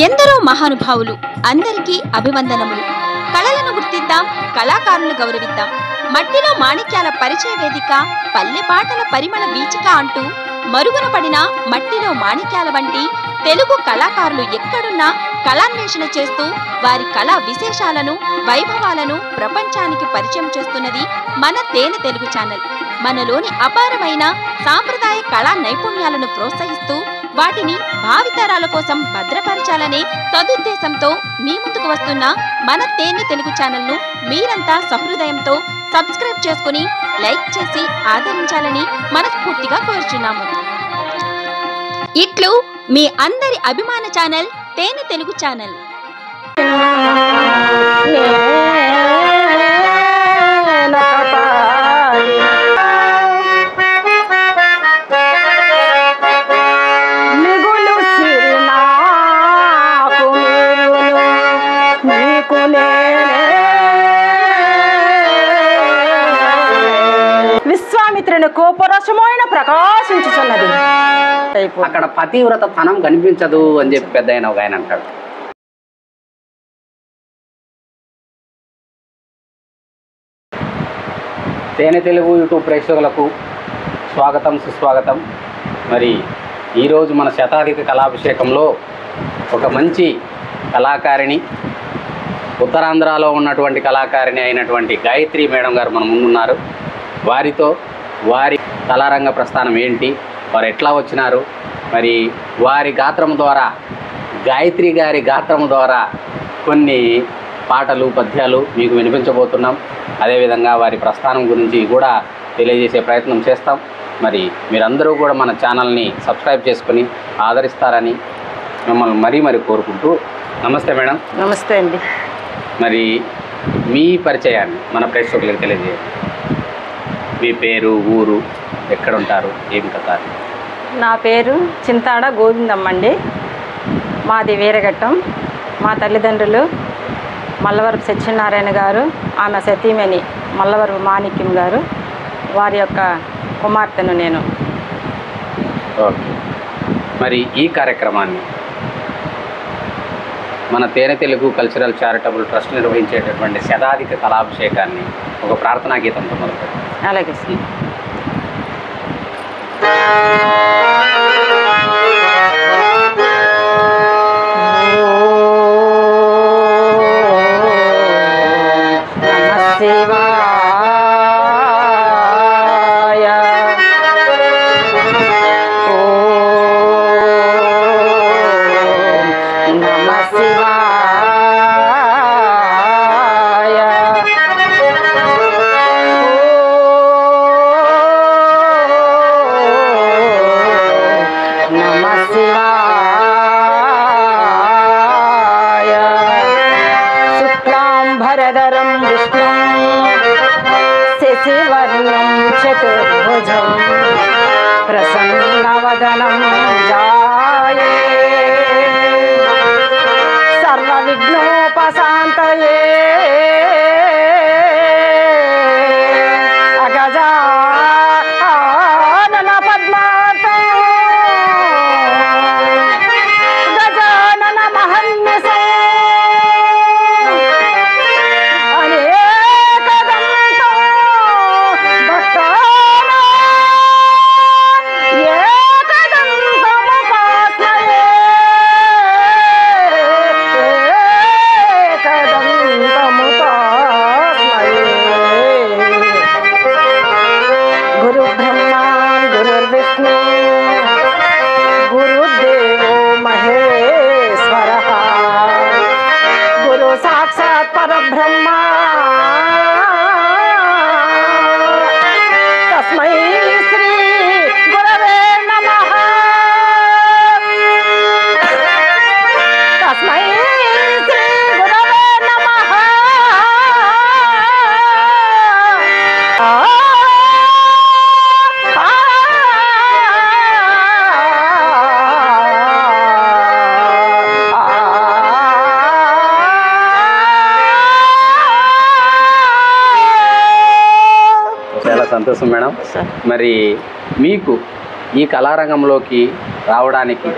ఎందరో మహానుభావులు, అందరికీ అభివందనములు. కళలను గుర్తిద్దాం, కళాకారులను గౌరవిద్దాం. మట్టిలో మాణిక్యాల పరిచయ వేదిక, పల్లె పాటల పరిమళ వీచిక అంటూ మరుగున పడిన మట్టిలో మాణిక్యాల వంటి తెలుగు కళాకారులు ఎక్కడున్నా కళాన్వేషణ చేస్తూ వారి కళా విశేషాలను, వైభవాలను ప్రపంచానికి పరిచయం చేస్తున్నది మన తేనె తెలుగు ఛానల్. మనలోని అపారమైన సాంప్రదాయ కళా నైపుణ్యాలను ప్రోత్సహిస్తూ వాటిని భావితరాల కోసం భద్రపరచాలనే సదుద్దేశంతో మీ ముందుకు వస్తున్న మన తేనె తెలుగు ఛానల్ను మీరంతా సహృదయంతో సబ్స్క్రైబ్ చేసుకుని లైక్ చేసి ఆదరించాలని మనస్ఫూర్తిగా కోరుచున్నాము. ఇట్లు మీ అందరి అభిమాన ఛానల్ తేనె తెలుగు ఛానల్. విశ్వామిత్రునికి పురశమైన ప్రకాశించుచున్నది. అక్కడ పతివ్రత తనం కనిపించదు అని చెప్పి పెద్ద ఆయన ఒక ఆయన అంటాడు. తేనె తెలుగు యూట్యూబ్ ప్రేక్షకులకు స్వాగతం, సుస్వాగతం. మరి ఈరోజు మన శతాధిక కళాభిషేకంలో ఒక మంచి కళాకారిణి, ఉత్తరాంధ్రలో ఉన్నటువంటి కళాకారిణి అయినటువంటి గాయత్రి మేడం గారు మన ముందున్నారు. వారితో వారి కళారంగ ప్రస్థానం ఏంటి, వారు ఎట్లా వచ్చినారు, మరి వారి గాత్రము ద్వారా, గాయత్రి గారి గాత్రము ద్వారా కొన్ని పాటలు, పద్యాలు మీకు వినిపించబోతున్నాం. అదేవిధంగా వారి ప్రస్థానం గురించి కూడా తెలియజేసే ప్రయత్నం చేస్తాం. మరి మీరందరూ కూడా మన ఛానల్ని సబ్స్క్రైబ్ చేసుకుని ఆదరిస్తారని మిమ్మల్ని మరీ కోరుకుంటూ, నమస్తే మేడం. నమస్తే అండి. మరి మీ పరిచయాన్ని మన ప్రేక్షకులకు తెలియజేయండి. మీ పేరు, ఊరు, ఎక్కడ ఉంటారు, ఏం కథ? నా పేరు చింతాడ గోవిందమ్మ అండి. మాది వీరఘట్టం. మా తల్లిదండ్రులు మల్లవరపు సత్యనారాయణ గారు, ఆమె సతీమణి మల్లవరపు మాణిక్యం గారు. వారి యొక్క కుమార్తెను నేను. ఓకే. మరి ఈ కార్యక్రమాన్ని మన తేనె తెలుగు కల్చరల్ చారిటబుల్ ట్రస్ట్ నిర్వహించేటటువంటి శతాధిక కళాభిషేకాన్ని ఒక ప్రార్థనా గీతంతో మొదలుపెట్టాం. అలాగే. చతుర్భుజం ప్రసన్నవదనం జాయే సర్వ విఘ్నోపశాంతయే అగజానన పద్మార్తో గజానన మహన్యసే బ్రహ్మా తస్మై శ్రీ గురవే నమః. తస్మై శ్రీ గురవే నమః. చాలా సంతోషం మేడం. మరి మీకు ఈ కళారంగంలోకి రావడానికి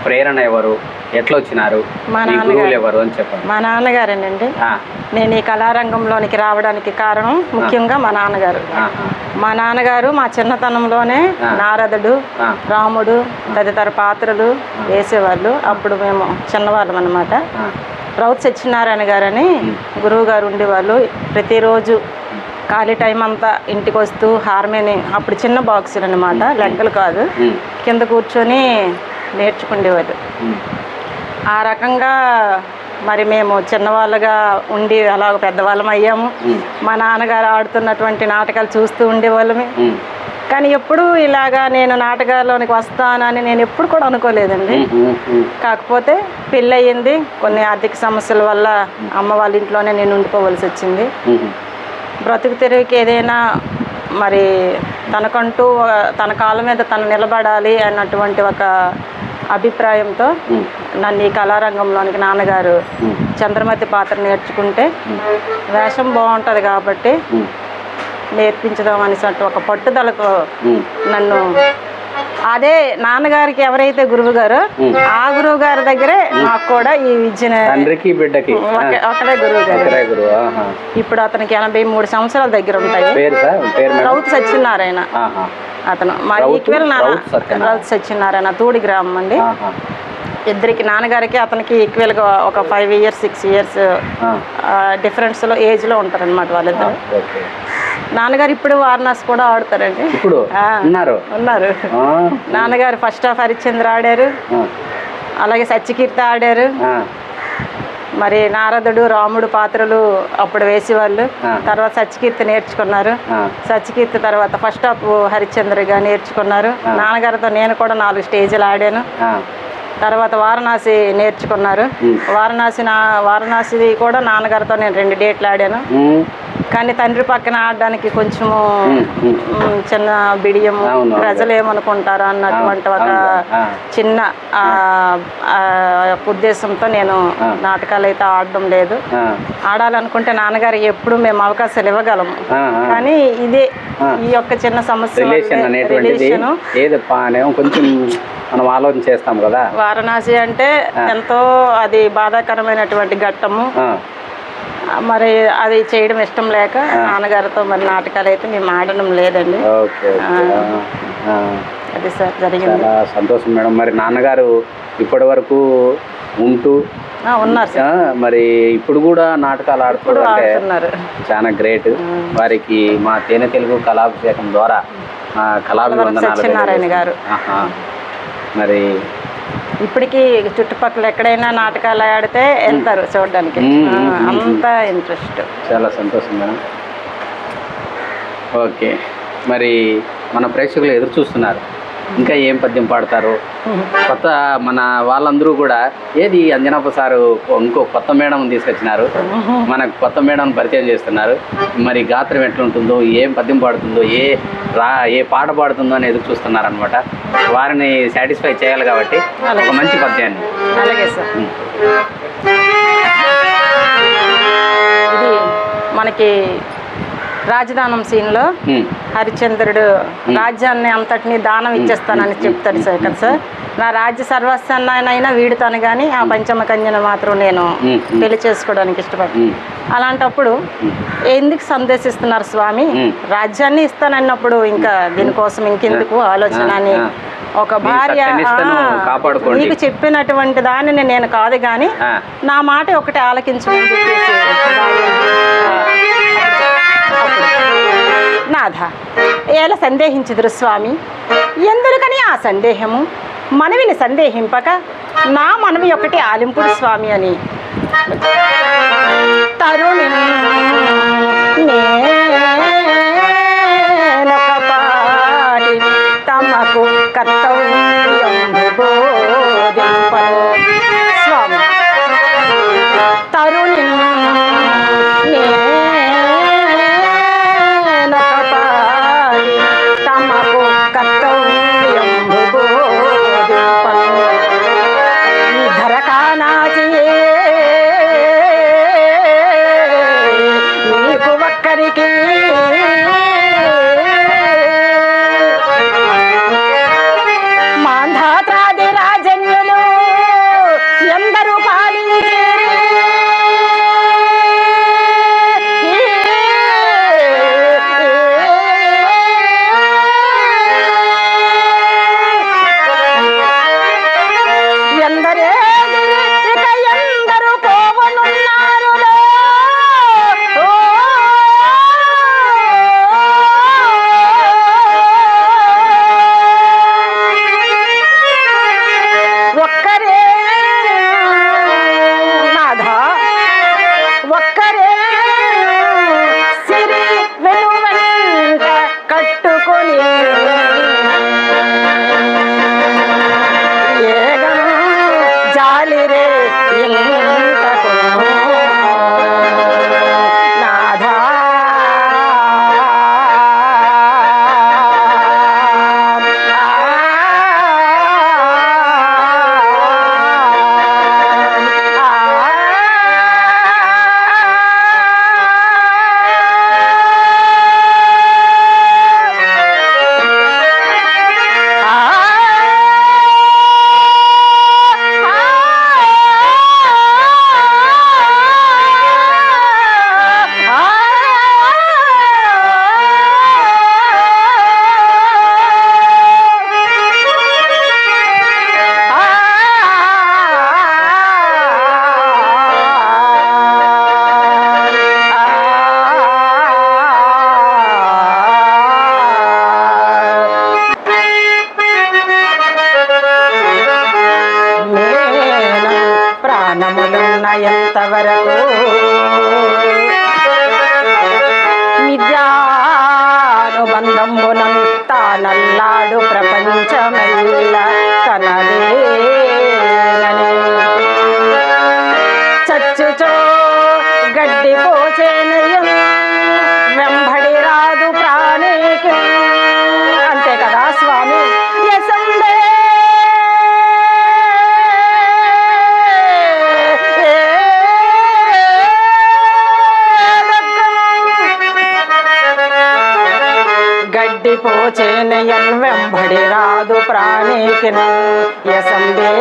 ప్రేరణ ఎవరు, ఎట్లా వచ్చినారు, మా మీ నాన్నగారు. గురువులు ఎవరు అని చెప్పండి. మా నాన్నగారేనండి. ఆ, నేను ఈ కళారంగంలోనికి రావడానికి కారణం ముఖ్యంగా మా నాన్నగారు. ఆహా, మా నాన్నగారు మా చిన్నతనంలోనే ఆ. నారదుడు, ఆ, రాముడు తదితర పాత్రలు వేసేవాళ్ళు. అప్పుడు మేము చిన్నవాళ్ళం అన్నమాట. ఆ, రౌత్ సత్యనారాయణ గారని గురువు గారు ఉండేవాళ్ళు. ప్రతిరోజు ఖాళీ టైం అంతా ఇంటికి వస్తూ హార్మోనియం, అప్పుడు చిన్న బాక్సులు అనమాట, లెక్కలు కాదు, ఉమ్, కింద కూర్చొని నేర్చుకునేవాళ్ళు. ఉమ్, ఆ రకంగా మరి మేము చిన్నవాళ్ళుగా ఉండి అలా పెద్దవాళ్ళం అయ్యాము. ఉమ్, మా నాన్నగారు ఆడుతున్నటువంటి నాటకాలు చూస్తూ ఉండేవాళ్ళమే. ఉమ్, కానీ ఎప్పుడూ ఇలాగా నేను నాటకాల్లోనికి వస్తానని నేను ఎప్పుడు కూడా అనుకోలేదండి. ఉమ్, ఉమ్, కాకపోతే పెళ్ళి అయ్యింది, కొన్ని ఆర్థిక సమస్యల వల్ల అమ్మ వాళ్ళ ఇంట్లోనే నేను ఉండిపోవలసి వచ్చింది. ఉమ్, బ్రతుకు తెరువుకి ఏదైనా మరి తనకంటూ తన కాళ్ళ మీద తను నిలబడాలి అన్నటువంటి ఒక అభిప్రాయంతో ఉమ్, నన్ను ఈ కళారంగంలోనికి నాన్నగారు ఉమ్, చంద్రమతి పాత్ర నేర్చుకుంటే వేషం బాగుంటుంది కాబట్టి ఉమ్, నేర్పించడం అనేసి ఒక పట్టుదలకు ఉమ్, నన్ను, అదే నాన్నగారికి ఎవరైతే గురువు గారో ఆ గురువు గారి దగ్గరే నాకు కూడా ఈ విద్యను తండ్రికి బిడ్డకి ఒకటే గురువు గారు. ఒకరే గురువు. ఆహా. ఇప్పుడు అతనికి 83 సంవత్సరాల దగ్గర ఉంటాయి. పేరు సార్, పేరు మేడం? రౌత్ సత్యనారాయణ ఆహా, అతను. మా రౌతు- ఈక్వెల్ రౌత్ సత్యనారాయణ. రౌత్ సత్యనారాయణ తూడి గ్రామం అండి. ఆహా, ఇద్దరికి నాన్నగారికి అతనికి ఈక్వెల్గా ఒక 5 years 6 years ఆ, డిఫరెన్స్లో ఏజ్లో ఉంటారనమాట వాళ్ళిద్దరు. ఓకే. నాన్నగారు ఇప్పుడు వారణాసి కూడా ఆడుతారండి. ఇప్పుడు ఆ. ఉన్నారు. ఉన్నారు. ఆ, నాన్నగారు ఫస్ట్ హాఫ్ హరిశ్చంద్ర ఆడారు, ఆ, అలాగే సత్యకీర్తి ఆడారు. ఆ, మరి నారదుడు రాముడు పాత్రలు అప్పుడు వేసేవాళ్ళు. ఆ. తర్వాత సత్యకీర్తి నేర్చుకున్నారు. ఆ, సత్యకీర్తి తర్వాత ఫస్ట్ హాఫ్ హరిశ్చంద్రగా నేర్చుకున్నారు. నాన్నగారితో నేను కూడా 4 స్టేజ్లు ఆడాను. ఆ, తర్వాత వారణాసి నేర్చుకున్నారు. వారణాసి కూడా నాన్నగారితో నేను 2 డేట్లు ఆడాను. ఉమ్, కానీ తండ్రి పక్కన ఆడడానికి కొంచెము చిన్న బిడియము, అవును, అవును. ప్రజలు ఏమనుకుంటారు అన్నటువంటి ఒక ఆ. చిన్న ఉద్దేశంతో నేను నాటకాలు అయితే ఆడడం లేదు. ఆ, ఆడాలనుకుంటే నాన్నగారికి ఎప్పుడు మేము అవకాశాలు ఇవ్వగలము. ఆ, ఆ. కానీ ఇదే ఈ యొక్క చిన్న సమస్య రిలేషన్ అనేటువంటిది రిలేషను. ఏదో కొంచెం మనం ఆలోచన చేస్తాం కదా. వారణాసి అంటే ఎంతో అది బాధాకరమైనటువంటి ఘట్టము. ఆ, మరి అది చేయడం ఇష్టం లేక నాన్నగారితో మరి నాటకాలు అయితే మేము ఆడడం లేదండి. Okay, okay. ఆ, అది సార్ జరిగింది. చాలా సంతోషం మేడం. మరి నాన్నగారు ఇప్పటి వరకు ఉంటూ ఉన్నారు సార్, మరి ఇప్పుడు కూడా నాటకాలు ఇప్పుడు ఆడుతున్నారు అంటే ఆడుతున్నారు. చాలా గ్రేట్. వారికి మా తేనె తెలుగు కళాభిషేకం ద్వారా కళాభివందనాలు సత్యనారాయణ గారు. ఆహా. మరి ఇప్పటికీ చుట్టుపక్కల ఎక్కడైనా నాటకాలు ఆడితే వెళ్తారు చూడడానికి. అంత ఇంట్రెస్ట్. చాలా సంతోషం మేడం. ఓకే, మరి మన ప్రేక్షకులు ఎదురు చూస్తున్నారు, ఇంకా ఏం పద్యం పాడతారు. కొత్త మన వాళ్ళందరూ కూడా ఏది అంజనాప సారు ఇంకో కొత్త మేడం తీసుకొచ్చినారు, మనకు కొత్త మేడం పరిచయం చేస్తున్నారు. మరి గాత్రం ఎట్లుంటుందో, ఏం పద్యం పాడుతుందో, ఏ పాట పాడుతుందో అని ఎదురు చూస్తున్నారు అనమాట. వారిని సాటిస్ఫై చేయాలి కాబట్టి ఒక మంచి పద్యాన్ని. అలాగే సార్. ఇది మనకి రాజధానం సీన్లో హరిశ్చంద్రుడు రాజ్యాన్ని అంతటినీ దానం ఇచ్చేస్తానని చెప్తాడు సార్ కదా సార్. నా రాజ్య సర్వస్వాన్నైనా వీడుతాను కానీ ఆ పంచమ కన్యను మాత్రం నేను పెళ్లి చేసుకోవడానికి ఇష్టపడతాను. అలాంటప్పుడు ఎందుకు సందేశిస్తున్నారు స్వామి, రాజ్యాన్ని ఇస్తానన్నప్పుడు ఇంకా దీనికోసం ఇంకెందుకు ఆలోచన అని ఒక భార్య నీకు చెప్పినటువంటి దానిని నేను కాదు కానీ నా మాట ఒకటి ఆలకించమని చెప్పేసి నాథ ఎలా సందేహించుదురు స్వామి, ఎందుకని ఆ సందేహము, మనవిని సందేహింపక నా మనవి ఒకటి ఆలింపుడు స్వామి అని. తరుణి నేనొక పాటి తమకు కర్తవ్యంబు బోధింపను స్వామి. తరుణి అంతవరకు మిథ్యానుబంధంబునం తానల్లాడు ప్రపంచమెల్ల కనలేనని చచ్చుచో గడ్డి పోచేనయం వెంబడి రాదు ప్రాణికి. అంతే కదా స్వామి. యసంబే గడ్డి పోచేనయం వెంబడి రాదు ప్రాణికి యసంబే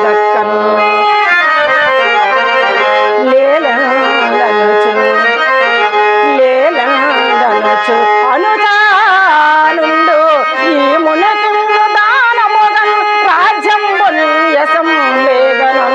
దక్కన్ లేలందనుచు అనుదానుండు ఈ మునకిందు దానముగన్ రాజ్యం బొల్యసం వేగను.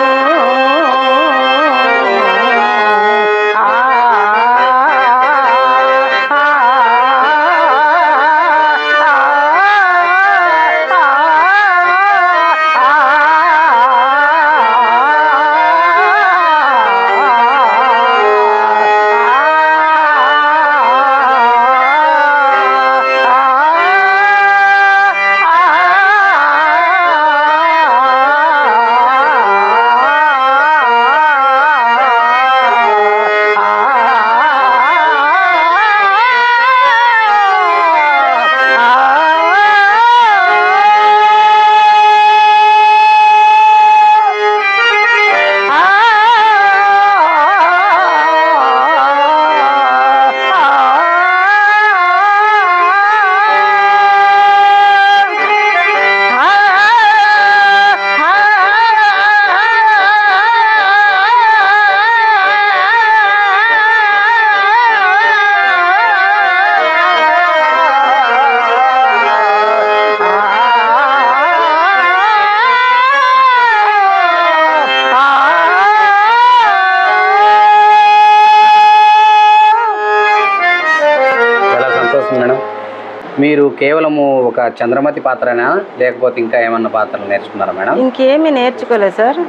మీరు కేవలము ఒక చంద్రమతి పాత్రనా లేకపోతే ఇంకా ఏమన్నా పాత్రలు నేర్చుకున్నారా మేడం? ఇంకేమీ నేర్చుకోలేదు సార్.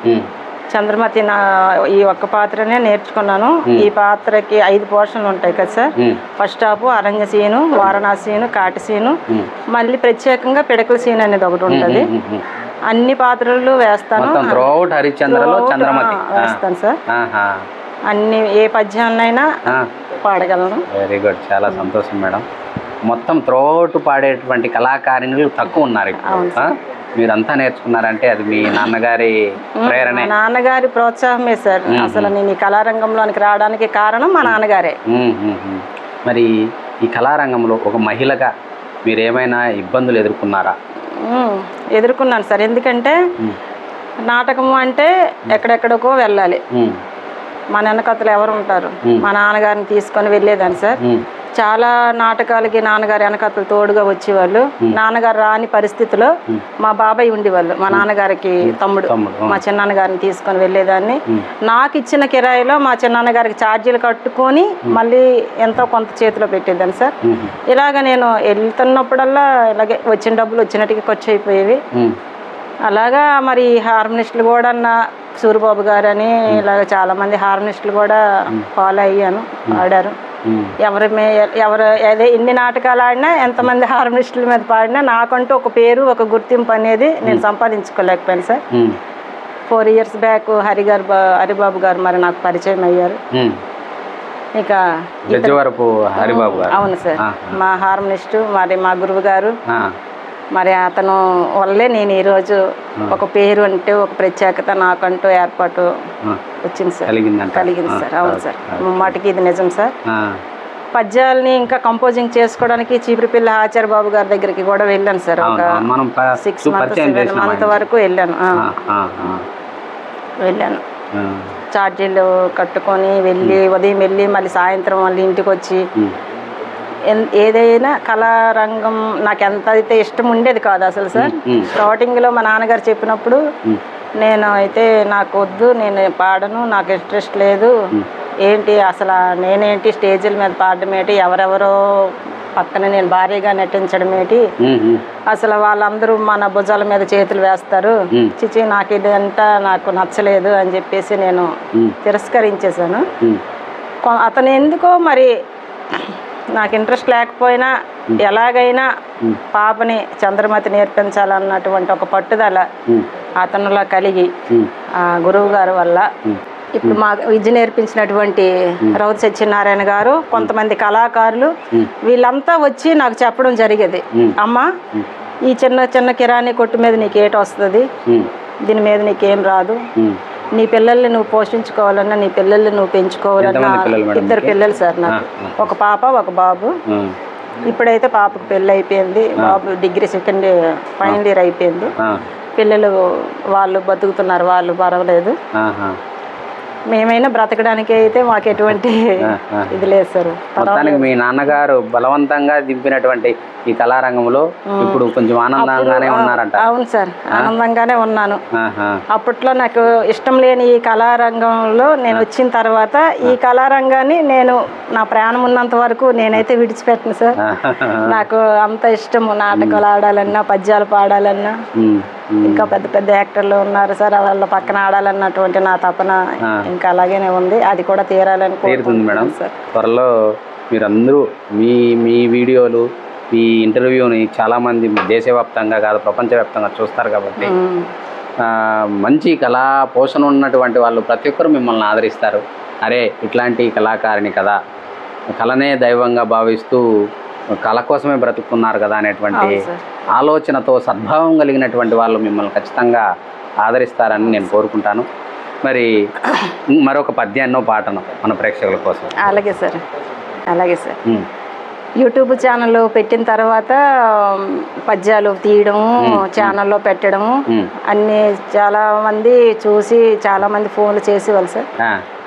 చంద్రమతి ఈ ఒక్క పాత్రనే నేర్చుకున్నాను. ఈ పాత్రకి 5 పోర్షన్లు ఉంటాయి కదా సార్. ఫస్ట్ హాఫ్ అరణ్య సీను, వారణాసి సీను, కాటి సీను, మళ్ళీ ప్రత్యేకంగా పిడకల సీన్ అనేది ఒకటి ఉంటుంది. అన్ని పాత్రలు వేస్తాను. వేస్తాను సార్. అన్ని ఏ పద్యాలనైనా పాడగలను. వెరీ గుడ్, చాలా సంతోషం మేడం. మొత్తం త్రోట్ పాడేటువంటి కళాకారిణులు తక్కువ ఉన్నారు. మీరంతా నేర్చుకున్నారంటే అది మీ నాన్నగారి ప్రేరణ. నాన్నగారి ప్రోత్సాహమే సార్. అసలు నేను ఈ కళారంగంలోనికి రావడానికి కారణం మా నాన్నగారే. మరి ఈ కళారంగంలో ఒక మహిళగా మీరు ఏమైనా ఇబ్బందులు ఎదుర్కొన్నారా? ఎదుర్కొన్నాను సార్. ఎందుకంటే నాటకము అంటే ఎక్కడెక్కడికో వెళ్ళాలి. మా వెనకతలు ఎవరు ఉంటారు? మా నాన్నగారిని తీసుకొని వెళ్ళేదాన్ని సార్. చాలా నాటకాలకి నాన్నగారు వెనకతలు తోడుగా వచ్చేవాళ్ళు. నాన్నగారు రాని పరిస్థితిలో మా బాబాయ్ ఉండేవాళ్ళు. మా నాన్నగారికి తమ్ముడు, మా చిన్నాన్నగారిని తీసుకొని వెళ్ళేదాన్ని. నాకు ఇచ్చిన కిరాయిలో మా చిన్నాన్నగారికి ఛార్జీలు కట్టుకొని మళ్ళీ ఎంతో కొంత చేతిలో పెట్టేదాన్ని సార్. ఇలాగ నేను వెళ్తున్నప్పుడల్లా ఇలాగే వచ్చిన డబ్బులు వచ్చినట్టుగా ఖర్చు అయిపోయేవి. అలాగా మరి హార్మోనిస్టులు కూడా సూరిబాబు గారు అని ఇలాగ చాలామంది హార్మోనిస్టులు కూడా ఫాలో అయ్యాను, ఆడారు. ఎవరు అదే ఎన్ని నాటకాలు ఆడినా ఎంతమంది హార్మోనిస్టుల మీద పాడినా నాకంటూ ఒక పేరు, ఒక గుర్తింపు అనేది నేను సంపాదించుకోలేకపోయాను సార్. 4 years బ్యాక్ హరిబాబు గారు మరి నాకు పరిచయం అయ్యారు. ఇక అవును సార్, మా హార్మోనిస్టు మరి మా గురువు గారు. మరి అతను వల్లే నేను ఈరోజు ఒక పేరు అంటే ఒక ప్రత్యేకత నాకంటూ ఏర్పాటు వచ్చింది సార్, కలిగింది సార్. అవును సార్, మాటికి ఇది నిజం సార్. పద్యాలని ఇంకా కంపోజింగ్ చేసుకోవడానికి చీపురిపిల్ల ఆచార్య బాబు గారి దగ్గరికి కూడా వెళ్ళాను సార్. ఒక 6 months 7 months వరకు వెళ్ళాను. ఛార్జీలు కట్టుకొని వెళ్ళి ఉదయం వెళ్ళి మళ్ళీ సాయంత్రం మళ్ళీ ఇంటికి వచ్చి ఏదైనా కళారంగం నాకు ఎంత అయితే ఇష్టం ఉండేది కాదు అసలు సార్. స్టార్టింగ్లో మా నాన్నగారు చెప్పినప్పుడు నేను అయితే నాకు వద్దు, నేను పాడను, నాకు ఇంట్రెస్ట్ లేదు, ఏంటి అసలు నేనేంటి స్టేజీల మీద పాడడం ఏంటి, ఎవరెవరో పక్కన నేను భార్యగా నటించడం ఏంటి, అసలు వాళ్ళందరూ మన భుజాల మీద చేతులు వేస్తారు, చిచి నాకు ఇదంతా నాకు నచ్చలేదు అని చెప్పేసి నేను తిరస్కరించేశాను. అతను ఎందుకో మరి నాకు ఇంట్రెస్ట్ లేకపోయినా ఎలాగైనా పాపని చంద్రమతి నేర్పించాలన్నటువంటి ఒక పట్టుదల అతనులా కలిగి ఆ గురువు గారి వల్ల ఇప్పుడు మా విద్య నేర్పించినటువంటి రౌత్ సత్యనారాయణ గారు, కొంతమంది కళాకారులు వీళ్ళంతా వచ్చి నాకు చెప్పడం జరిగేది, అమ్మ ఈ చిన్న చిన్న కిరాణీ కొట్టు మీద నీకేట వస్తుంది, దీని మీద నీకేం రాదు, నీ పిల్లల్ని నువ్వు పోషించుకోవాలన్నా నీ పిల్లల్ని నువ్వు పెంచుకోవాలన్నా. 2 పిల్లలు సార్ నాకు, ఒక పాప ఒక బాబు. ఇప్పుడైతే పాపకు పెళ్ళి అయిపోయింది, బాబు డిగ్రీ ఫైనల్ ఇయర్ అయిపోయింది. పిల్లలు వాళ్ళు బతుకుతున్నారు, వాళ్ళు పర్వాలేదు. మేమైనా బ్రతకడానికి అయితే మాకు ఎటువంటి ఇది లేదు సార్. మొత్తానికి మీ నాన్నగారు బలవంతంగా దింపినటువంటి ఈ కళారంగంలో ఇప్పుడు కొంచెం ఆనందంగానే ఉన్నారంట? అవును సార్, ఆనందంగానే ఉన్నాను. అప్పట్లో నాకు ఇష్టం లేని ఈ కళారంగంలో నేను వచ్చిన తర్వాత ఈ కళారంగాన్ని నేను నా ప్రాణం ఉన్నంత వరకు నేనైతే విడిచిపెట్టను సార్. నాకు అంత ఇష్టము, నాటకాలు ఆడాలన్నా పద్యాలు పాడాలన్నా. ఇంకా పెద్ద పెద్ద యాక్టర్లు ఉన్నారు సార్, వాళ్ళ పక్కన ఆడాలన్నటువంటి నా తపన ఇంకా అలాగేనే ఉంది. అది కూడా తీరాలని తీరుతుంది మేడం. త్వరలో మీరందరూ మీ వీడియోలు మీ ఇంటర్వ్యూని చాలామంది దేశవ్యాప్తంగా కాదు ప్రపంచవ్యాప్తంగా చూస్తారు కాబట్టి మంచి కళా పోషణ ఉన్నటువంటి వాళ్ళు ప్రతి ఒక్కరు మిమ్మల్ని ఆదరిస్తారు. అరే ఇట్లాంటి కళాకారిణి కదా, కళనే దైవంగా భావిస్తూ కళ కోసమే బ్రతుకుతున్నారు కదా అనేటువంటి ఆలోచనతో సద్భావం కలిగినటువంటి వాళ్ళు మిమ్మల్ని ఖచ్చితంగా ఆదరిస్తారని నేను కోరుకుంటాను. మరి మరొక పద్యాన్నో పాటను మన ప్రేక్షకుల కోసం. అలాగే సార్, అలాగే సార్. యూట్యూబ్ ఛానల్ పెట్టిన తర్వాత పద్యాలు తీయడము, ఛానల్లో పెట్టడము అన్నీ చాలా మంది చూసి చాలా మంది ఫోన్లు చేసేవాళ్ళు సార్.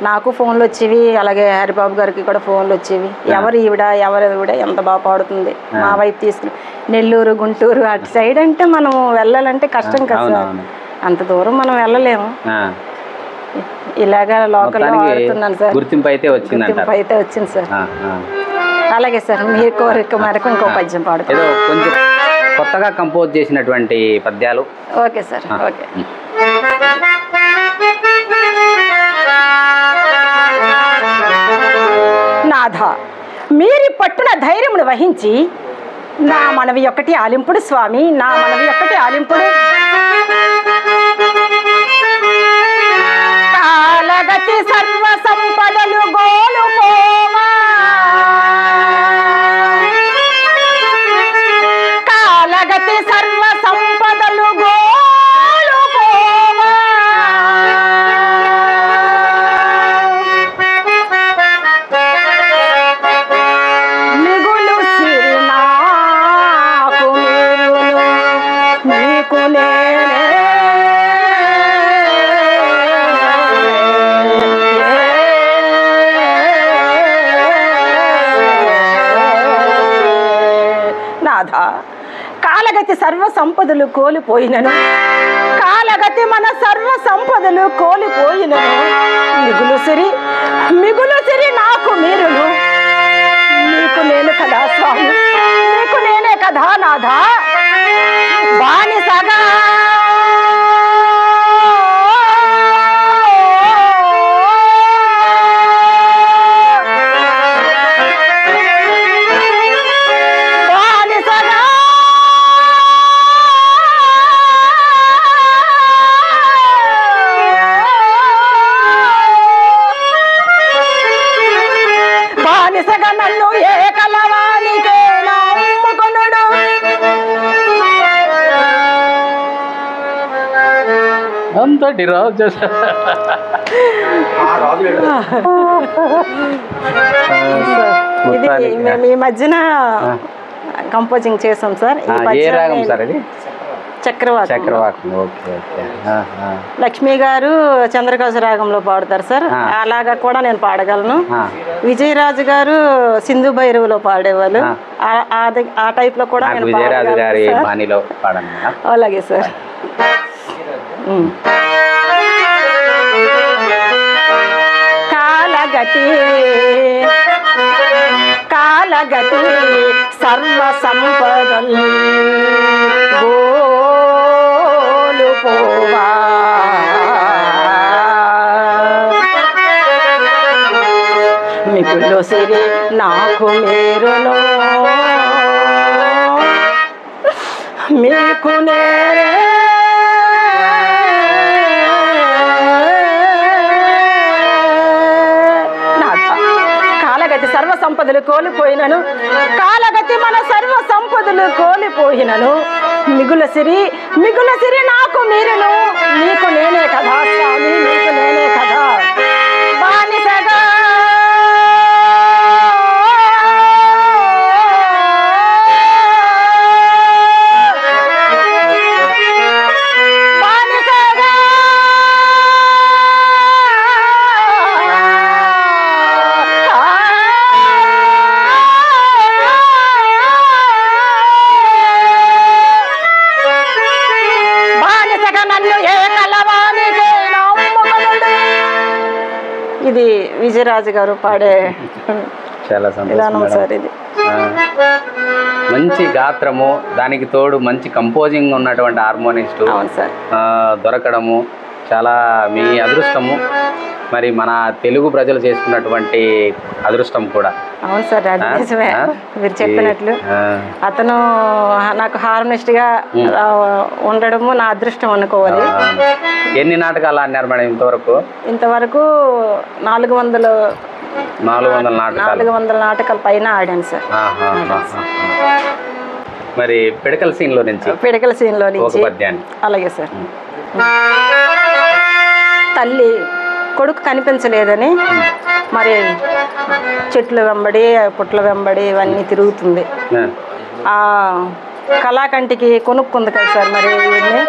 నాకు ఫోన్లు వచ్చేవి, అలాగే హరిబాబు గారికి కూడా ఫోన్లు వచ్చేవి. ఎవరు ఈవిడ ఎంత బాగా పాడుతుంది, మా వైపు తీసుకుని నెల్లూరు గుంటూరు అటు సైడ్ అంటే మనం వెళ్ళాలంటే కష్టం కదా సార్, అంత దూరం మనం వెళ్ళలేము. ఇలాగా లోకల్లో ఆడుతున్నాను సార్. గుర్తింపు అయితే వచ్చింది సార్. అలాగే సార్, మీరు కోరిక మేరకు ఇంకో పద్యం పాడుతారు. ఏదో కొంచెం కొత్తగా కంపోజ్ చేసినటువంటి పద్యాలు. Okay sir, okay. నాథ మీరి పట్టున ధైర్యమును వహించి నా మనవి ఒక్కటి ఆలింపుడు స్వామి, నా మనవి ఒక్కటి ఆలింపుడు. కాలగతి సర్వ సంపదలు గోలు పోవా, కాలగతి సర్వ సంపదలు గోలు పోవా, మిగులు సిరి నాకు మీరును నీకు నేనే, కాలగతి సర్వ సంపదలు కోల్పోయినను, కాలగతి మన సర్వ సంపదలు కోల్పోయినను, మిగులు సిరి నాకు మీరును నీకు నేను కదా స్వామి, నీకు నేనే కదా నాథ. బానిసగా నన్ను ఏ కలవానికే నమ్ముకొనుడు, అంతటి రాజు ఇది మేము ఈ మధ్యన కంపోజింగ్ చేసాం సార్. ఏ రాగం సార్ ఇది? చక్రవాకం. లక్ష్మి గారు చంద్రకాశ రాగంలో పాడతారు సార్, అలాగా కూడా నేను పాడగలను. విజయరాజు గారు సింధు భైరవులో పాడేవాళ్ళు, ఆ టైప్ లో కూడా నేను పాడగలను. అలాగే సార్. కాలగతి సర్వ సంపదలు గోలుపోవా మిగులు సిరి నాకు మీరును మీకు నేరే కాలగతి సర్వ సంపదలు కోల్పోయినను కాలగతి మన సర్వ సంపదలు కోల్పోయినను మిగుల సిరి నాకు మీరును మీకు నేనే కదా స్వామి మీకు నేనే కదా బానిసగా ఇది విజయరాజు గారు పాడే చాలా విధానం సార్. ఇది మంచి గాత్రము, దానికి తోడు మంచి కంపోజింగ్ ఉన్నటువంటి హార్మోనిస్టు దొరకడము చాలా మీ అదృష్టము. మరి మన తెలుగు ప్రజలు చేసుకున్నటువంటి అదృష్టం కూడా. అవును సార్, అది నిజమే మీరు చెప్పినట్లు. అతను నాకు హార్మోనిస్ట్గా ఉండడము నా అదృష్టం అనుకోవాలి. ఎన్ని నాటకాలు ఆడినారు మేడం ఇంతవరకు? ఇంతవరకు 400 నాటకాల పైన ఆడాను సార్. మరి పిడకల సీన్లో నుంచి అలాగే సార్. తల్లి కొడుకు కనిపించలేదని మరి చెట్ల వెంబడి పుట్ల వెంబడి ఇవన్నీ తిరుగుతుంది. ఆ కళాకంటికి కొనుక్కుంది కదా సార్. మరి వీడిని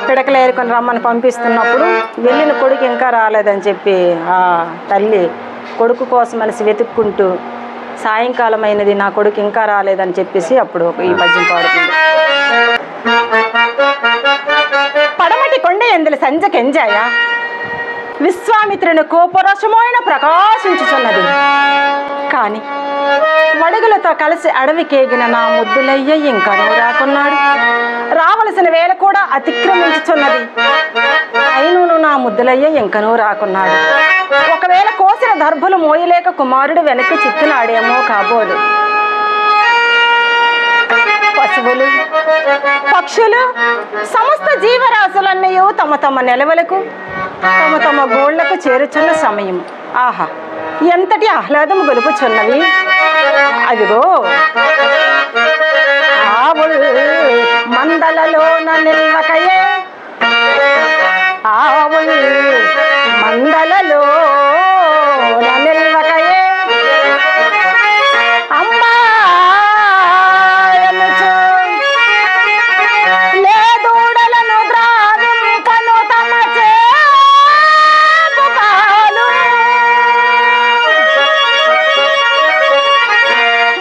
పిడకలు ఏరుకొని రమ్మని పంపిస్తున్నప్పుడు వెళ్ళిన కొడుకు ఇంకా రాలేదని చెప్పి ఆ తల్లి కొడుకు కోసం అనేసి వెతుక్కుంటూ సాయంకాలం అయినది, నా కొడుకు ఇంకా రాలేదని చెప్పేసి అప్పుడు ఈ పద్యం పాడుతుంది. పడమటి కొండ ఎందుల సంజకెంజాయ విశ్వామిత్రుని కోపరసమైన ప్రకాశించుచున్నది. కానీ వడుగులతో కలిసి అడవికేగిన నా ముద్దులయ్య ఇంకా రాకున్నాడు. రావలసిన వేళ కూడా అతిక్రమించుచున్నది. అయినను నా ముద్దులయ్య ఇంకనూ రాకున్నాడు. ఒకవేళ కోసిన దర్భులు మోయలేక కుమారుడు వెనక్కి చిక్కునాడేమో కాబోదు. పశువులు పక్షులు సమస్త జీవరాశులన్నీ తమ తమ నెలవలకు తమ తమ గోళ్లకు చేరుచున్న సమయం. ఆహా, ఎంతటి ఆహ్లాదము గొలుపుచున్నవి. అదిగో ఆవులు మందలలోన నిల్వకయే, ఆవులు మందలలో నిల్వకయే అమ్మా లేదూడలను ద్రావింకను తమ చేపు పాలు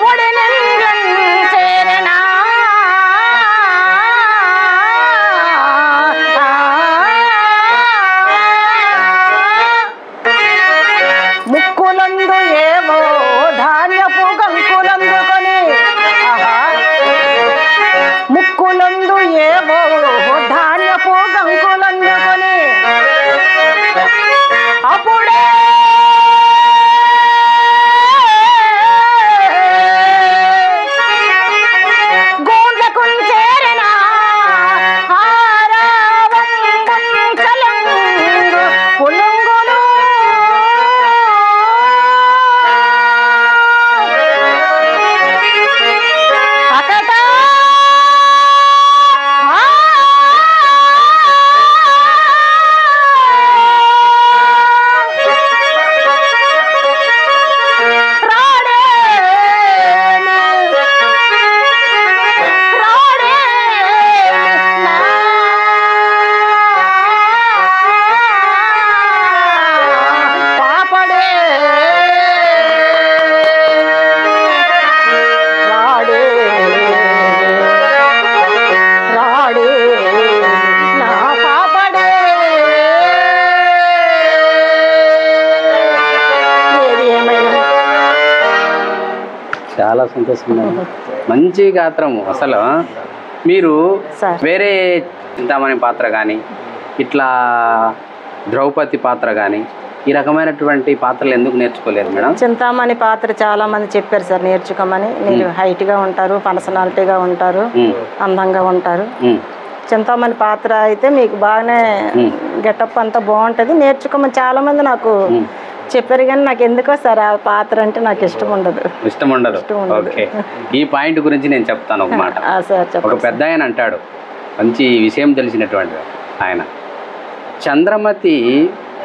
ఒడి నిండు చేరిన చాలా సంతోషం మేడం. మంచి గాత్రము అసలు. మీరు సార్. వేరే చింతామణి పాత్ర కానీ ఇట్లా ద్రౌపది పాత్ర కానీ ఈ రకమైనటువంటి పాత్రలు ఎందుకు నేర్చుకోలేదు మేడం? చింతామణి పాత్ర చాలా మంది చెప్పారు సార్ నేర్చుకోమని. మీరు హైట్గా ఉంటారు, పర్సనాలిటీగా ఉంటారు, అందంగా ఉంటారు. చింతామణి పాత్ర అయితే మీకు బాగానే గెటప్ అంతా బాగుంటుంది, నేర్చుకోమని చాలా మంది నాకు చెప్పారు. కానీ నాకు ఎందుకో సార్ ఆ పాత్ర అంటే నాకు ఇష్టం ఉండదు. ఇష్టం ఉండదు. ఓకే, ఈ పాయింట్ గురించి నేను చెప్తాను ఒక మాట. సార్, ఒక పెద్ద ఆయన అంటాడు, మంచి విషయం తెలిసినటువంటి ఆయన, చంద్రమతి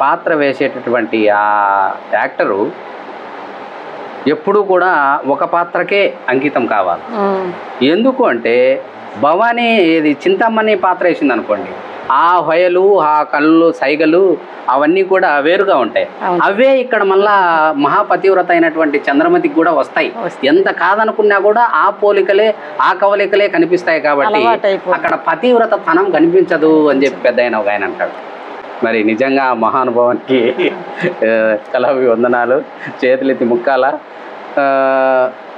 పాత్ర వేసేటటువంటి ఆ యాక్టరు ఎప్పుడూ కూడా ఒక పాత్రకే అంకితం కావాలి. ఎందుకు అంటే భవానీ ఇది చింతామణి పాత్ర వేసింది అనుకోండి, ఆ హొయలు, ఆ కళ్ళు, సైగలు అవన్నీ కూడా వేరుగా ఉంటాయి. అవే ఇక్కడ మళ్ళా మహాపతివ్రత అయినటువంటి చంద్రమతికి కూడా వస్తాయి. ఎంత కాదనుకున్నా కూడా ఆ పోలికలే, ఆ కవలికలే కనిపిస్తాయి. కాబట్టి అక్కడ పతివ్రత తనం కనిపించదు అని చెప్పి పెద్ద ఆయన ఒక ఆయన అంటాడు. మరి నిజంగా ఆ మహానుభావానికి కళావి వందనాలు, చేతులెత్తి ముక్కాల.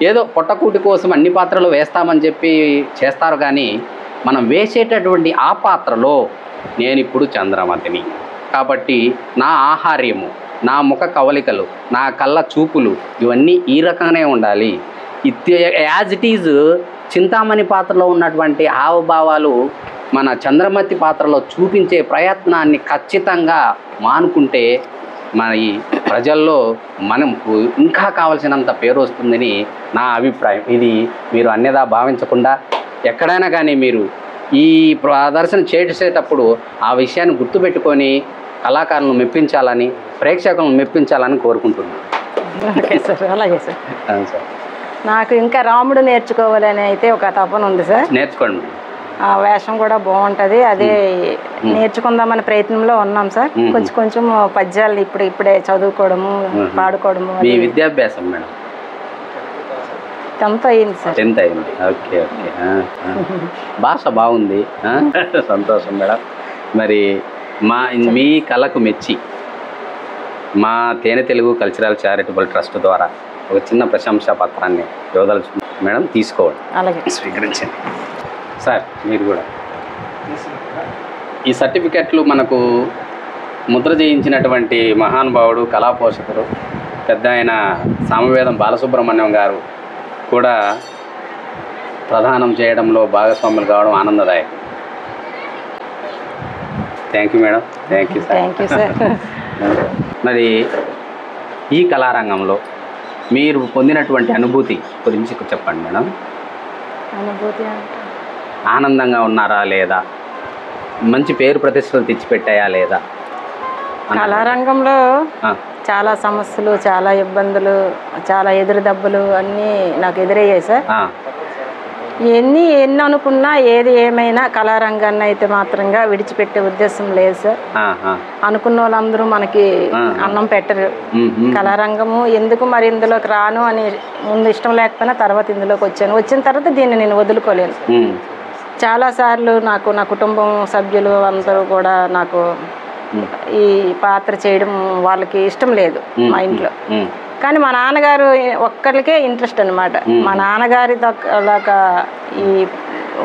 ఏదో పొట్టకూటి కోసం అన్ని పాత్రలు వేస్తామని చెప్పి చేస్తారు, కానీ మనం వేసేటటువంటి ఆ పాత్రలో నేను ఇప్పుడు చంద్రమతిని కాబట్టి నా ఆహార్యము, నా ముఖ కవలికలు, నా కళ్ళ చూపులు ఇవన్నీ ఈ రకంగానే ఉండాలి. యాజ్ ఇట్ ఈజ్ చింతామణి పాత్రలో ఉన్నటువంటి హావభావాలు మన చంద్రమతి పాత్రలో చూపించే ప్రయత్నాన్ని ఖచ్చితంగా మానుకుంటే మన ఈ ప్రజల్లో మనకు ఇంకా కావలసినంత పేరు వస్తుందని నా అభిప్రాయం. ఇది మీరు అన్యదా భావించకుండా ఎక్కడైనా కానీ మీరు ఈ ప్రదర్శన చేసేటప్పుడు ఆ విషయాన్ని గుర్తుపెట్టుకొని కళాకారులను మెప్పించాలని, ప్రేక్షకులను మెప్పించాలని కోరుకుంటున్నాను. ఓకే సార్, అలాగే సార్. అవును సార్. నాకు ఇంకా రాముడు నేర్చుకోవాలని అయితే ఒక తపన ఉంది సార్. నేర్చుకోండి. ఆ వేషం కూడా బాగుంటుంది, అదే నేర్చుకుందామనే ప్రయత్నంలో ఉన్నాం సార్. కొంచెం కొంచెం పద్యాలు ఇప్పుడే చదువుకోవడము, పాడుకోవడము. మీ విద్యాభ్యాసం మేడం? 10th అయింది సార్. 10th అయింది. Okay okay. భాష బాగుంది, సంతోషం మేడం. మరి మీ కళకు మెచ్చి మా తేనె తెలుగు కల్చరల్ చారిటబుల్ ట్రస్ట్ ద్వారా ఒక చిన్న ప్రశంసా పత్రాన్ని యోధలు మేడం తీసుకోండి. అలాగే, స్వీకరించండి. సార్ మీరు కూడా ఈ సర్టిఫికెట్లు మనకు ముద్ర చేయించినటువంటి మహానుభావుడు, కళా పోషకుడు పెద్ద ఆయన సామవేదం బాలసుబ్రహ్మణ్యం గారు కూడా ప్రదానం చేయడంలో భాగస్వాములు కావడం ఆనందదాయకం. Thank you madam. Thank you sir. Thank you sir. మరి ఈ కళారంగంలో మీరు పొందినటువంటి అనుభూతి గురించి చెప్పండి మేడం. అనుభూతి ఆనందంగా ఉన్నారా లేదా? మంచి పేరు ప్రతిష్టలు తెచ్చిపెట్టాయా లేదా? కళారంగంలో చాలా సమస్యలు, చాలా ఇబ్బందులు, చాలా ఎదురు దెబ్బలు అన్నీ నాకు ఎదురయ్యాయి సార్. ఎన్ని అనుకున్నా ఏది ఏమైనా కళారంగాన్ని అయితే మాత్రంగా విడిచిపెట్టే ఉద్దేశం లేదు సార్. అనుకున్న వాళ్ళందరూ మనకి అన్నం పెట్టరు. కళారంగము ఎందుకు మరి ఇందులోకి రాను అని ముందు ఇష్టం లేకపోయినా తర్వాత ఇందులోకి వచ్చాను. వచ్చిన తర్వాత దీన్ని నేను వదులుకోలేను. చాలాసార్లు నాకు నా కుటుంబం సభ్యులు అందరూ కూడా నాకు ఈ పాత్ర చేయడం వాళ్ళకి ఇష్టం లేదు మా ఇంట్లో. కానీ మా నాన్నగారు ఒక్కరికే ఇంట్రెస్ట్ అనమాట. మా నాన్నగారి దాకా ఈ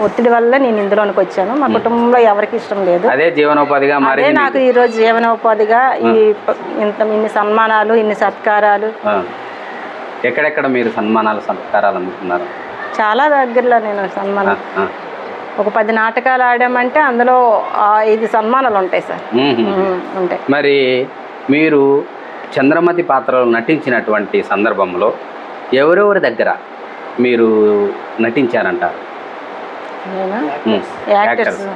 ఒత్తిడి వల్ల నేను ఇందులోనికి వచ్చాను. మా కుటుంబంలో ఎవరికి ఇష్టం లేదు. అదే జీవనోపాధిగా అదే నాకు ఈరోజు జీవనోపాధిగా ఇన్ని సన్మానాలు, ఇన్ని సత్కారాలు. ఎక్కడెక్కడ మీరు సన్మానాలు, సత్కారాలు అందుకున్నారు? చాలా దగ్గరలో నేను సన్మానం ఒక 10 నాటకాలు ఆడామంటే అందులో 5 సన్మానాలు ఉంటాయి సార్. ఉంటాయి. మరి మీరు చంద్రమతి పాత్రలో నటించినటువంటి సందర్భంలో ఎవరెవరి దగ్గర మీరు నటించారంటారు? యాక్టర్స్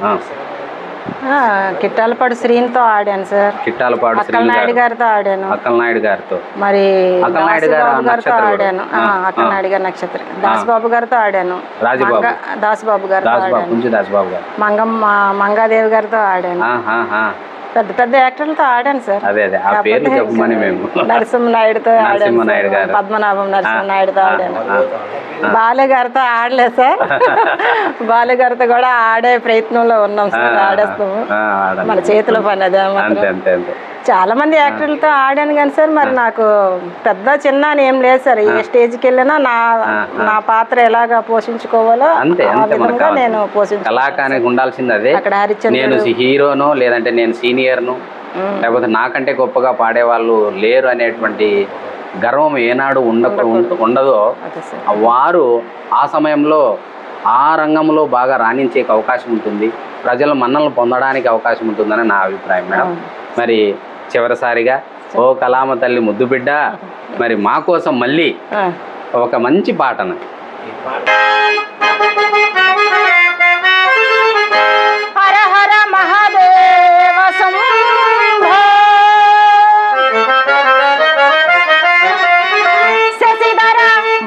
కిట్టాలపాడు శ్రీనితో ఆడాను సార్. కిట్టాలపాడు అక్కలనాయుడు గారితో ఆడాను. అక్కలనాయుడు గారితో మరి దాసుబాబు గారితో ఆడాను. అక్కలనాయుడు గారి నక్షత్రం దాసుబాబు గారితో ఆడాను. దాసుబాబు గారితో ఆడాను. మంగాదేవి గారితో ఆడాను. పెద్ద పెద్ద యాక్టర్లతో ఆడాను సార్. నరసింహనాయుడుతో ఆడాను. పద్మనాభం నరసింహనాయుడుతో ఆడాను. బాలు గారితో ఆడలేదు సార్. బాలు గారితో కూడా ఆడే ప్రయత్నంలో ఉన్నాం సార్. ఆడేస్తాము, మన చేతిలో పని అదే. చాలా మంది యాక్టర్లతో ఆడాను కానీ సార్ మరి నాకు పెద్ద చిన్న అని ఏం లేదు సార్. ఏ స్టేజ్కి వెళ్ళినా నా పాత్ర ఎలాగా పోషించుకోవాలో ఆ విధంగా నేను కళాకారానికి ఉండాల్సింది అదే. అక్కడ నేను హీరోను లేదంటే నేను సీనియర్ను లేకపోతే నాకంటే గొప్పగా పాడేవాళ్ళు లేరు అనేటువంటి గర్వం ఏనాడు ఉండదో వారు ఆ సమయంలో ఆ రంగంలో బాగా రాణించే అవకాశం ఉంటుంది, ప్రజల మన్నలను పొందడానికి అవకాశం ఉంటుందని నా అభిప్రాయం మేడం. మరి చివరిసారిగా ఓ కళామ తల్లి ముద్దు బిడ్డ మరి మా కోసం మళ్ళీ ఒక మంచి పాటను హర హర మహాదేవ శంభో శశిధర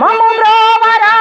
మము బ్రోవరా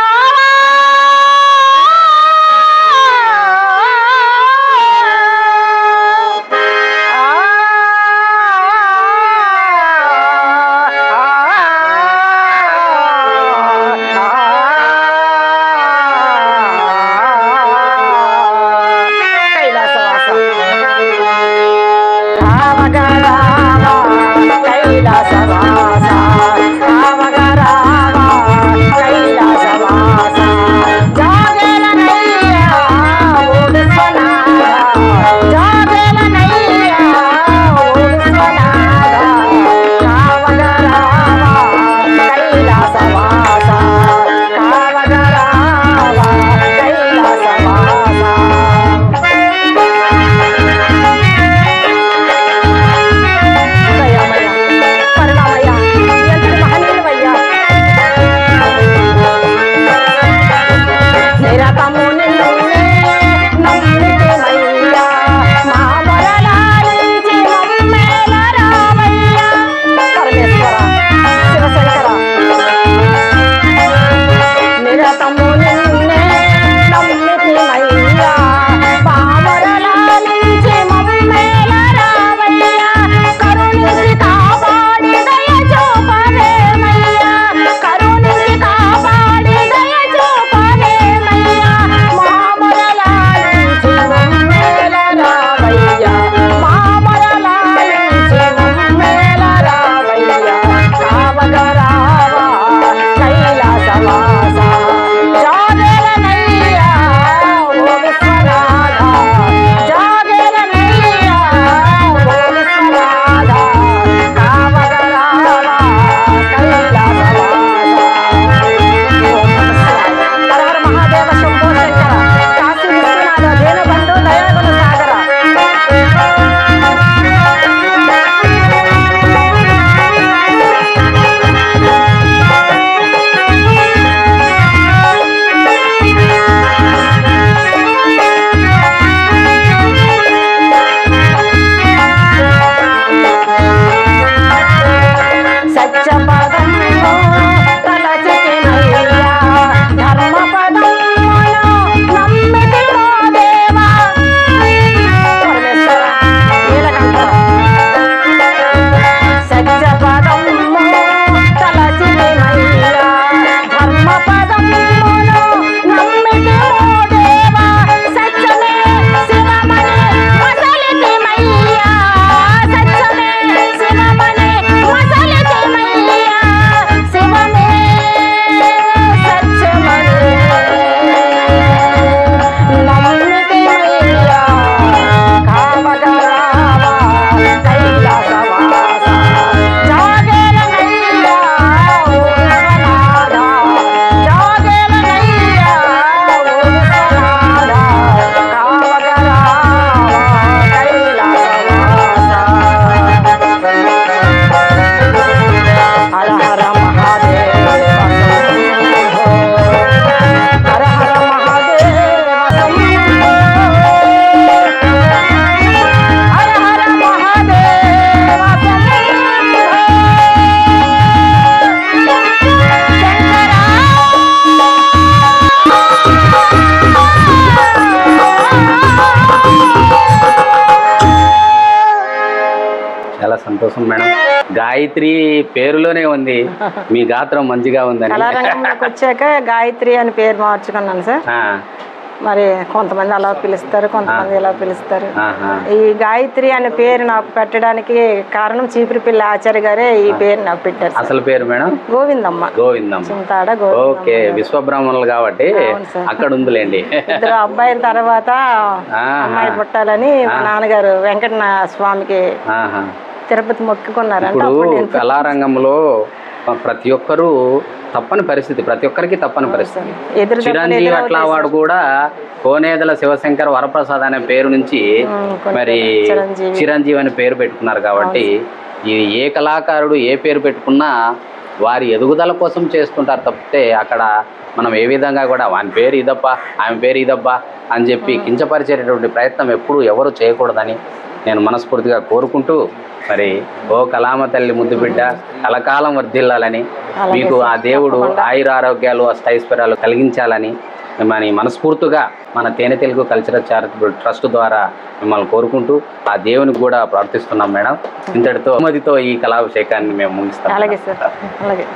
సంతోషం మేడం. గాయత్రి పేరులోనే ఉంది, మీ గాత్రం మంచిగా ఉందని. కళారంగంలోకి వచ్చాక గాయత్రి అని పేరు మార్చుకున్నాను సార్. మరి కొంతమంది అలా పిలుస్తారు, కొంతమంది ఇలా పిలుస్తారు. ఈ గాయత్రి అనే పేరు నాకు పెట్టడానికి కారణం చీపురుపిల్ల ఆచార్య గారే ఈ పేరు నాకు పెట్టారు. అసలు పేరు మేడం గోవిందమ్మ. చింతాడ. ఓకే, విశ్వబ్రాహ్మణులు కాబట్టి అక్కడ ఉందిలేండి. ఇద్దరు అబ్బాయిల తర్వాత అమ్మాయి పుట్టాలని మా నాన్నగారు వెంకట స్వామికి తిరుపతి మొక్కుకున్నారు. ఇప్పుడు కళారంగంలో ప్రతి ఒక్కరూ తప్పని పరిస్థితి, ప్రతి ఒక్కరికి తప్పని పరిస్థితి. చిరంజీవి అట్లా వాడు కూడా కోనేదల శివశంకర్ వరప్రసాద్ అనే పేరు నుంచి మరి చిరంజీవి అనే పేరు పెట్టుకున్నారు. కాబట్టి ఏ కళాకారుడు ఏ పేరు పెట్టుకున్నా వారి ఎదుగుదల కోసం చేస్తుంటారు తప్పితే అక్కడ మనం ఏ విధంగా కూడా వాని పేరు ఇదప్ప ఆమె పేరు ఇదప్ప అని చెప్పి కించపరిచేటటువంటి ప్రయత్నం ఎప్పుడు ఎవరు చేయకూడదని నేను మనస్ఫూర్తిగా కోరుకుంటూ, మరి ఓ కళామ తల్లి ముద్దు బిడ్డ కలకాలం వర్ధిల్లాలని, మీకు ఆ దేవుడు ఆయుర ఆరోగ్యాలు అష్టైశ్వర్యాలు కలిగించాలని మరి మనస్ఫూర్తిగా మన తేనె తెలుగు కల్చరల్ చారిటబుల్ ట్రస్ట్ ద్వారా మిమ్మల్ని కోరుకుంటూ ఆ దేవునికి కూడా ప్రార్థిస్తున్నాం మేడం. ఇంతటితో ఈ కళాభిషేకాన్ని మేము ముగిస్తాం. అలాగే సార్, అలాగే.